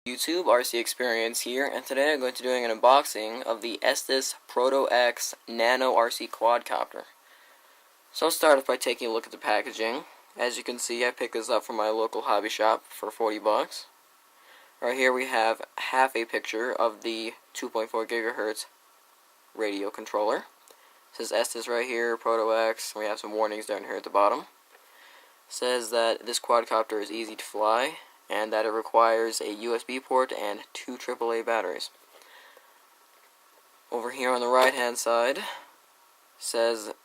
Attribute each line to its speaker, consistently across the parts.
Speaker 1: YouTube, RC Experience here, and today I'm going to be doing an unboxing of the Estes Proto X Nano RC Quadcopter. So I'll start off by taking a look at the packaging. As you can see, I picked this up from my local hobby shop for 40 bucks. Right here we have half a picture of the 2.4 gigahertz radio controller. It says Estes right here, Proto X, and we have some warnings down here at the bottom. It says that this quadcopter is easy to fly, and that it requires a USB port and 2 AAA batteries. Over here on the right hand side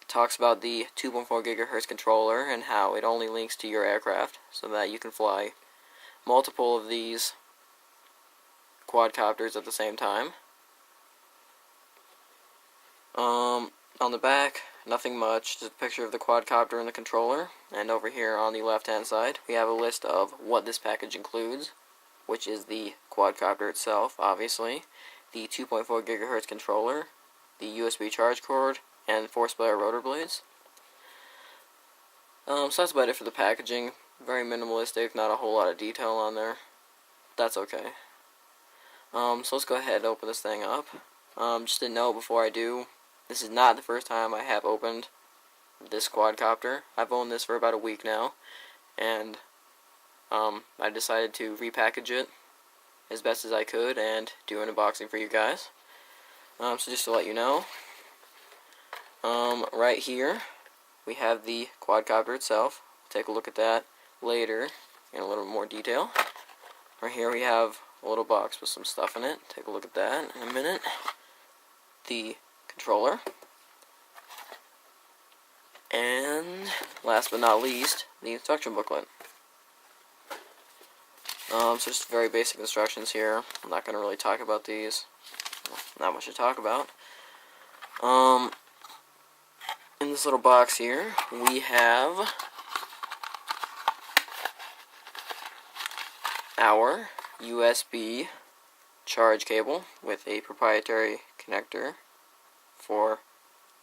Speaker 1: talks about the 2.4 gigahertz controller and how it only links to your aircraft so that you can fly multiple of these quadcopters at the same time. On the back, nothing much, just a picture of the quadcopter and the controller. And over here on the left hand side, we have a list of what this package includes, which is the quadcopter itself, obviously, the 2.4 gigahertz controller, the USB charge cord, and 4-splitter rotor blades. So that's about it for the packaging. Very minimalistic, not a whole lot of detail on there. That's okay. So let's go ahead and open this thing up. Just a note before I do, this is not the first time I have opened this quadcopter. I've owned this for about a week now, and I decided to repackage it as best as I could and do an unboxing for you guys. So just to let you know, right here we have the quadcopter itself. We'll take a look at that later in a little more detail. Right here we have a little box with some stuff in it. Take a look at that in a minute. The controller, and last but not least, the instruction booklet. So just very basic instructions here. I'm not going to really talk about these. Not much to talk about. In this little box here, we have our USB charge cable with a proprietary connector for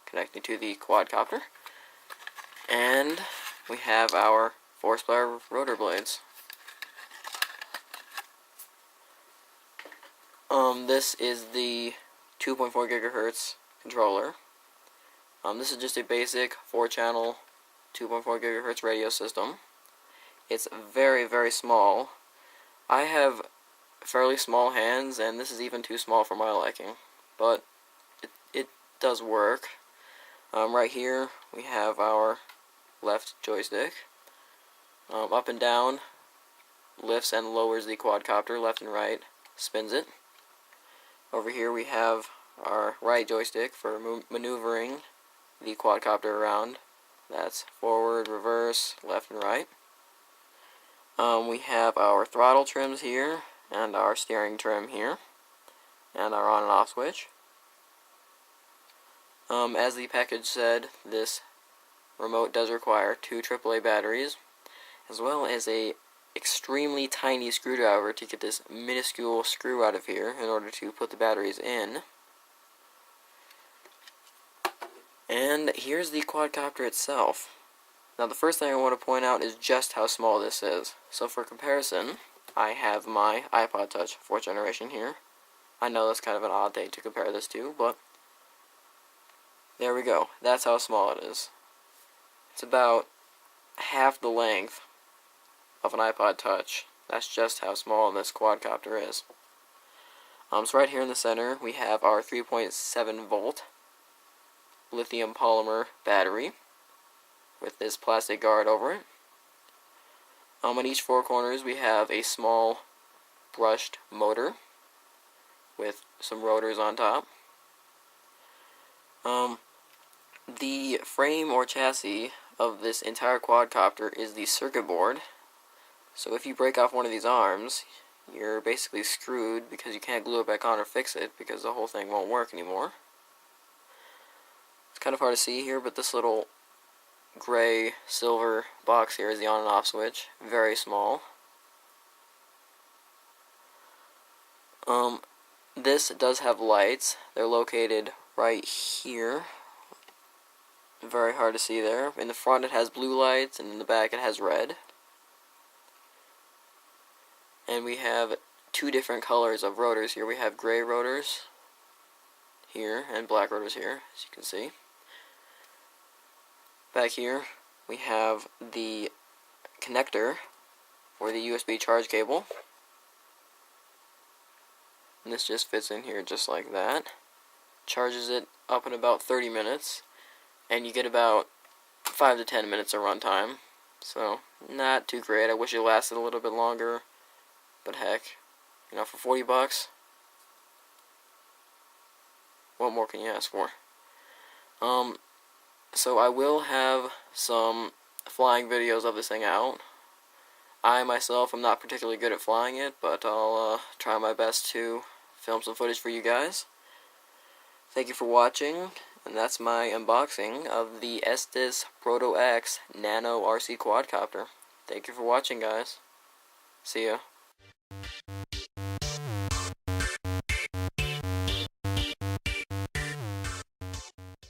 Speaker 1: connecting to the quadcopter, and we have our 4-splitter rotor blades. This is the 2.4 gigahertz controller. This is just a basic 4-channel 2.4 gigahertz radio system. It's very, very small. I have fairly small hands, and this is even too small for my liking, but it does work. Right here we have our left joystick. Up and down lifts and lowers the quadcopter, left and right spins it. Over here we have our right joystick for maneuvering the quadcopter around. That's forward, reverse, left and right. We have our throttle trims here, and our steering trim here, and our on and off switch. As the package said, this remote does require 2 AAA batteries, as well as a extremely tiny screwdriver to get this minuscule screw out of here in order to put the batteries in. And here's the quadcopter itself. Now the first thing I want to point out is just how small this is. So for comparison, I have my iPod Touch 4th generation here. I know that's kind of an odd thing to compare this to, but there we go. That's how small it is. It's about half the length of an iPod Touch. That's just how small this quadcopter is. So right here in the center, we have our 3.7 volt lithium polymer battery with this plastic guard over it. On each 4 corners, we have a small brushed motor with some rotors on top. The frame or chassis of this entire quadcopter is the circuit board. So if you break off one of these arms, you're basically screwed because you can't glue it back on or fix it because the whole thing won't work anymore. It's kind of hard to see here, but this little gray silver box here is the on and off switch. Very small. This does have lights. They're located right here. Very hard to see there. In the front it has blue lights, and in the back it has red. And we have two different colors of rotors here. We have gray rotors here and black rotors here, as you can see. Back here we have the connector for the USB charge cable. And this just fits in here just like that. Charges it up in about 30 minutes, and you get about 5 to 10 minutes of runtime. So, not too great. I wish it lasted a little bit longer, but heck, you know, for 40 bucks, what more can you ask for? So I will have some flying videos of this thing out. I myself am not particularly good at flying it, but I'll try my best to film some footage for you guys. Thank you for watching, and that's my unboxing of the Estes Proto X Nano RC Quadcopter. Thank you for watching, guys. See ya.